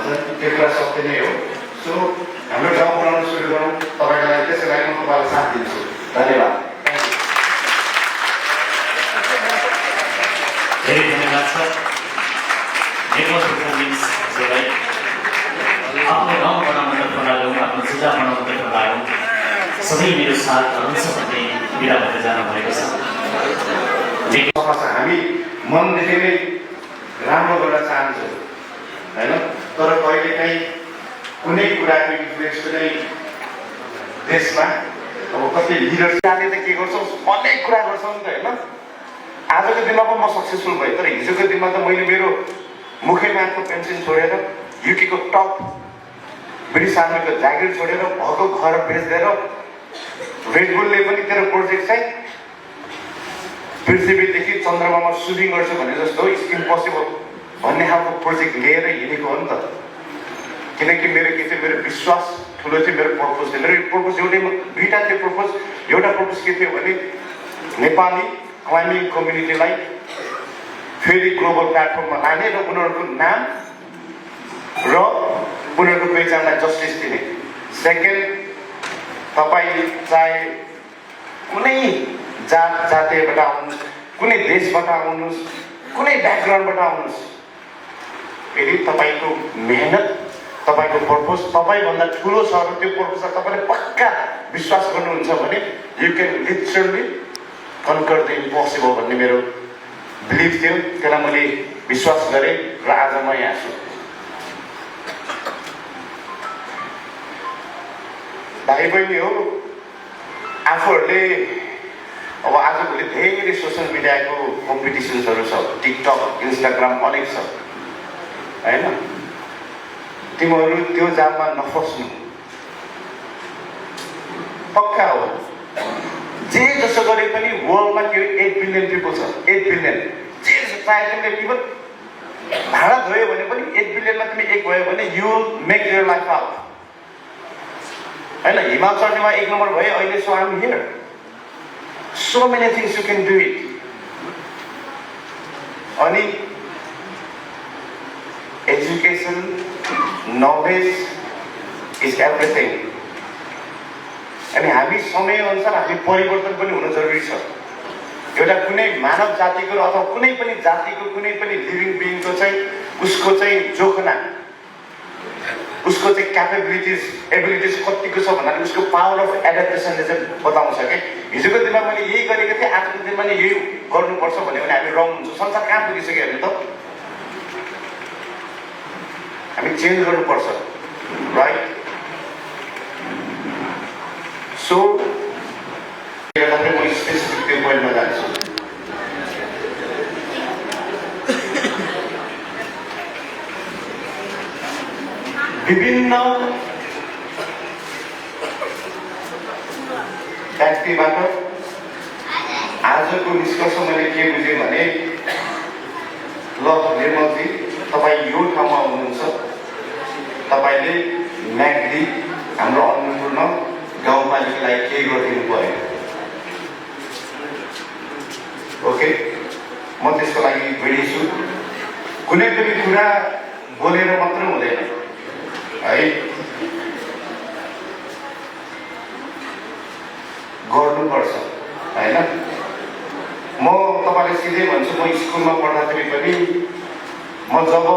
भन्छन् त्यो कुरा सत्य नै हो। सो हाम्रो गाउँ बनाउन सुरु गरौँ, तपाईँको लागि त्यसै लागि म तपाईँलाई साथ दिन्छु। धन्यवाद। धेरै धन्यवाद छ आफ्नो गाउँ बनाउनतर्फ लागौँ, आफ्नो जिल्ला बनाउनतर्फ लागौँ, सबै मेरो साथ हुन्छ भन्ने विदा भएर जानुभएको छ। हामी मनदेखि नै राम्रो गर्न चाहन्छौँ होइन, तर कहिलेकाहीँ कुनै कुराको इन्फ्लुएन्स पनि देशमा अब कति लिडरले त के गर्छौँ अनेक कुरा गर्छौँ नि त होइन। आजको दिनमा पनि म सक्सेसफुल भएँ, तर हिजोको दिनमा त मैले मेरो मुखेमाथको पेन्सन छोडेर युकेको टप ब्रिटिस आर्मीको जागिर छोडेर भएको घर बेच्दिएर रेडबुलले पनि तेरो प्रोजेक्ट चाहिँ पृथ्वीदेखि चन्द्रमामा सुटिङ गर्छु भने जस्तो इट्स इम्पोसिबल भन्ने खालको प्रोजेक्ट लिएर हिँडेको हो नि त। किनकि मेरो के थियो, मेरो विश्वास ठुलो थियो, मेरो पर्पज थियो। मेरो पर्पज दुईवटा थियो पर्पज। एउटा पर्पज के थियो भने नेपाली क्लाइम्बिङ कम्युनिटीलाई फेरि ग्लोबल प्लेटफर्ममा लाने र उनीहरूको नाम र उनीहरूको पहिचानलाई जस्टिस दिने। सेकेन्ड, तपाईँ चाहे कुनै जातीयबाट आउनुहोस्, कुनै देशबाट आउनुहोस्, कुनै ब्याकग्राउन्डबाट आउनुहोस्, यदि तपाईँको मेहनत, तपाईँको पर्पज तपाईँभन्दा ठुलो छ र त्यो पर्पजलाई तपाईँले पक्का विश्वास गर्नुहुन्छ भने you can literally conquer the impossible भन्ने मेरो बिलिभ थियो। त्यसलाई मैले विश्वास गरेँ र आज म यहाँ छु। भाइ बहिनी हो, आफूहरूले अब आजभोलि धेरै सोसियल मिडियाको कम्पिटिसन्सहरू छ, टिकटक, इन्स्टाग्राम अनेक छ होइन। तिमीहरू त्यो जाममा नफस्नु, पक्का हो। जे जसो गरे पनि वर्ल्डमा त्यो 8 बिलियन पिपल छ, 8 बिलियन। जे जसो चाहे तिमीले इभन भाडा धोयो भने पनि 8 बिलियनमा तिमी एक भयो भने you make your life out होइन। हिमाल चढ्नेमा 1 नम्बर भयो अहिले, so I'm here. So many things you can do it. Ani education, knowledge is everything. अनि हामी समय अनुसार हामी परिवर्तन पनि हुन जरुरी छ। एउटा कुनै मानव जातिको अथवा कुनै पनि जातिको कुनै पनि लिभिङ बिइङको चाहिँ उसको चाहिँ जोखना, उसको चाहिँ एबिलिटिज कतिको छ भन्नाले उसको पावर अफ एडाप्टेसनले चाहिँ बताउँछ कि हिजोको दिनमा मैले यही गरेको थिएँ, आजको दिनमा नि यही गर्नुपर्छ भन्यो भने हामी रङ हुन्छौँ। संसार कहाँ पुगिसक्यो हेर्नु त। हामी चेन्ज गर्नुपर्छ, राइट? सो म स्पेसिफिक त्यो पोइन्टमा जान्छु। विभिन्न व्यक्तिबाट आजको निष्कर्ष मैले के बुझेँ भने, ल निर्मलजी तपाईँ यो ठाउँमा हुनुहुन्छ, तपाईँले म्याग्दी हाम्रो अन्नपूर्ण गाउँपालिकालाई केही गरिदिनु पर्यो। ओके, म त्यसको लागि रेडी छु। कुनै पनि कुरा बोलेर मात्र हुँदैन है, गर्नुपर्छ होइन। म तपाईँलाई सिधै भन्छु, म स्कुलमा पढ्दाखेरि पनि म जब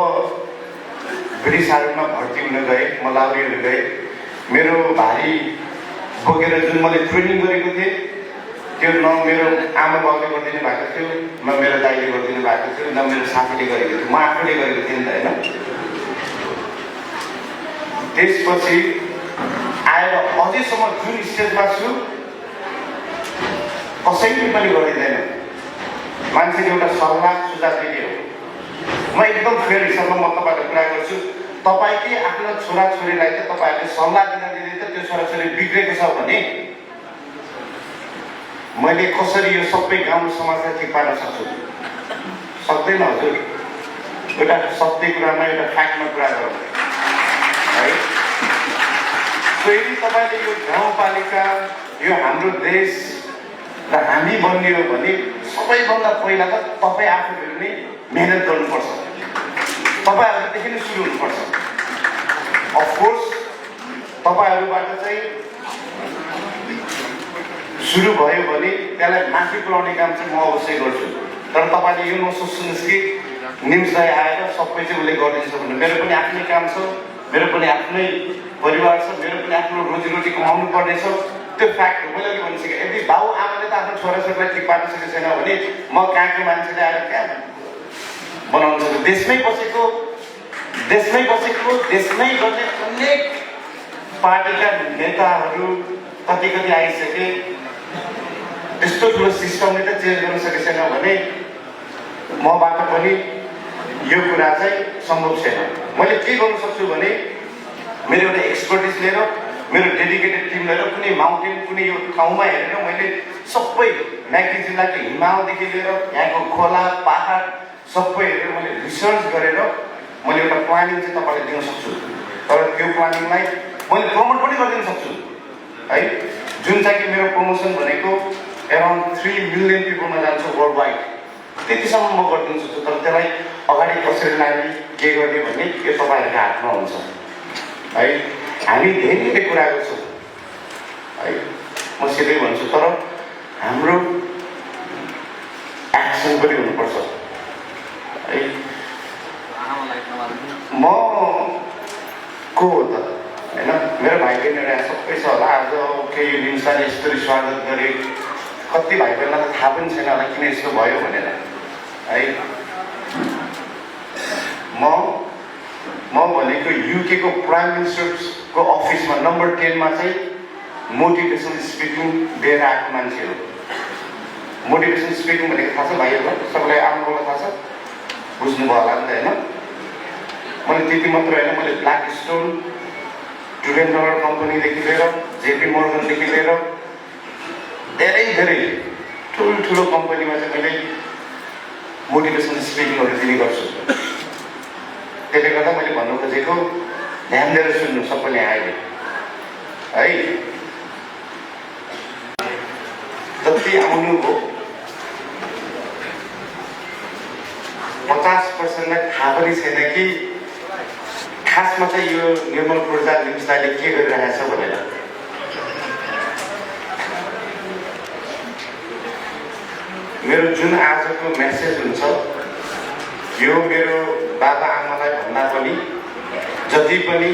ब्रिटिस आर्मीमा भर्ती हुन गएँ, म लाउरी हुन गएँ, मेरो भारी बोकेर जुन मैले ट्रेनिङ गरेको थिएँ त्यो न मेरो आमा बाउले गरिदिनु भएको थियो, न मेरो दाइले गरिदिनु भएको थियो, न मेरो साथीले गरेको थियो, म आफूले गरेको थिएँ नि त होइन। त्यसपछि आएर अझैसम्म जुन स्टेजमा छु कसैले पनि गरिँदैन। मान्छेले एउटा सल्लाह सुझाव दिने हो। म एकदम फेयर हिसाबमा म तपाईँलाई कुरा गर्छु, तपाईँकै आफ्नो छोराछोरीलाई चाहिँ तपाईँहरूले सल्लाह दिँदै त त्यो छोराछोरी बिग्रेको छ भने मैले कसरी यो सबै गाउँ समाजलाई ठिक पार्न सक्छु? सक्दैन हजुर। एउटा सत्य कुरामा, एउटा फ्याक्टमा कुरा गरौँ है। यदि तपाईँले यो गाउँपालिका, यो हाम्रो देश र हामी बनियो भने सबैभन्दा पहिला त तपाईँ आफूहरू नै मेहनत गर्नुपर्छ। तपाईँहरूदेखि नै सुरु हुनुपर्छ। तलबाट चाहिँ सुरु भयो भने त्यसलाई माथि पुर्याउने काम चाहिँ म अवश्य गर्छु। तर तपाईँले यो नसोच्नुहोस् कि निम्स दाइ आएर सबै चाहिँ उसले गरिदिन्छ भने। मेरो पनि आफ्नै काम छ, मेरो पनि आफ्नै परिवार छ, मेरो पनि आफ्नो रोजीरोटी कमाउनु पर्ने छ। त्यो फ्याक्ट हो। मैले अघि भनिसकेँ, यदि बाउ आमाले त आफ्नो छोराछोरीलाई ठिक पार्न सकेको छैन भने म कहाँको मान्छेले आएर कहाँ बनाउनु सक्छु। देशमै बसेको देशमै गर्ने अनेक पार्टीका नेताहरू कति कति आइसके, यस्तो ठुलो सिस्टमले त चेन्ज गर्न सकेको छैन भने मबाट पनि यो कुरा चाहिँ सम्भव छैन। मैले के गर्न सक्छु भने मेरो एउटा एक्सपर्टिज लिएर, मेरो डेडिकेटेड टिम लिएर कुनै माउन्टेन कुनै यो ठाउँमा हेरेर मैले सबै म्याग्दी जिल्लाको हिमालदेखि लिएर यहाँको खोला पहाड सबै हेरेर मैले रिसर्च गरेर मैले एउटा प्लानिङ चाहिँ तपाईँलाई दिन सक्छु। तर त्यो प्लानिङलाई मैले प्रमोट पनि गरिदिन सक्छु है। जुन चाहिँ कि मेरो प्रमोसन भनेको एराउन्ड 3 मिलियन पिपलमा जान्छ वर्ल्ड वाइड, त्यतिसम्म म गरिदिन सक्छु। तर त्यसलाई अगाडि कसरी लाने के गर्ने भन्ने यो तपाईँहरूको हातमा हुन्छ है। हामी धेरै कुरा गर्छौँ है, म सिधै भन्छु। तर हाम्रो एक्सन पनि हुनुपर्छ है। म को हो त होइन, मेरो भाइ बहिनीहरू यहाँ सबै छ होला। आज केही निम्साले यस्तरी स्वागत गरे, कति भाइ बहिनीलाई त थाहा पनि छैन होला किन यस्तो भयो भनेर है। म भनेको युकेको प्राइम मिनिस्टरको अफिसमा नम्बर 10 मा चाहिँ मोटिभेसन स्पिकिङ दिएर आएको मान्छे हो। मोटिभेसन स्पिकिङ भनेको थाहा छ भाइहरूलाई, सबैलाई आउनुलाई थाहा छ, बुझ्नुभयो होला नि त होइन। मैले त्यति मात्र होइन, मैले ब्ल्याक स्टोन, ट्रुडेन डलर कम्पनीदेखि लिएर जेपी मोर्गनदेखि लिएर धेरै ठुलो कम्पनीमा चाहिँ मैले मोटिभेसन स्पिकिङहरू दिने गर्छु। त्यसले गर्दा मैले भन्नु खोजेको ध्यान दिएर सुन्नु सबैले आयो है। जति आउनुभयो 50%लाई थाहा पनि छैन कि खासमा चाहिँ यो निर्मल पूर्जा निम्सदाले के गरिरहेछ भनेर। मेरो जुन आजको मेसेज हुन्छ यो मेरो बाबा आमालाई भन्दा पनि जति पनि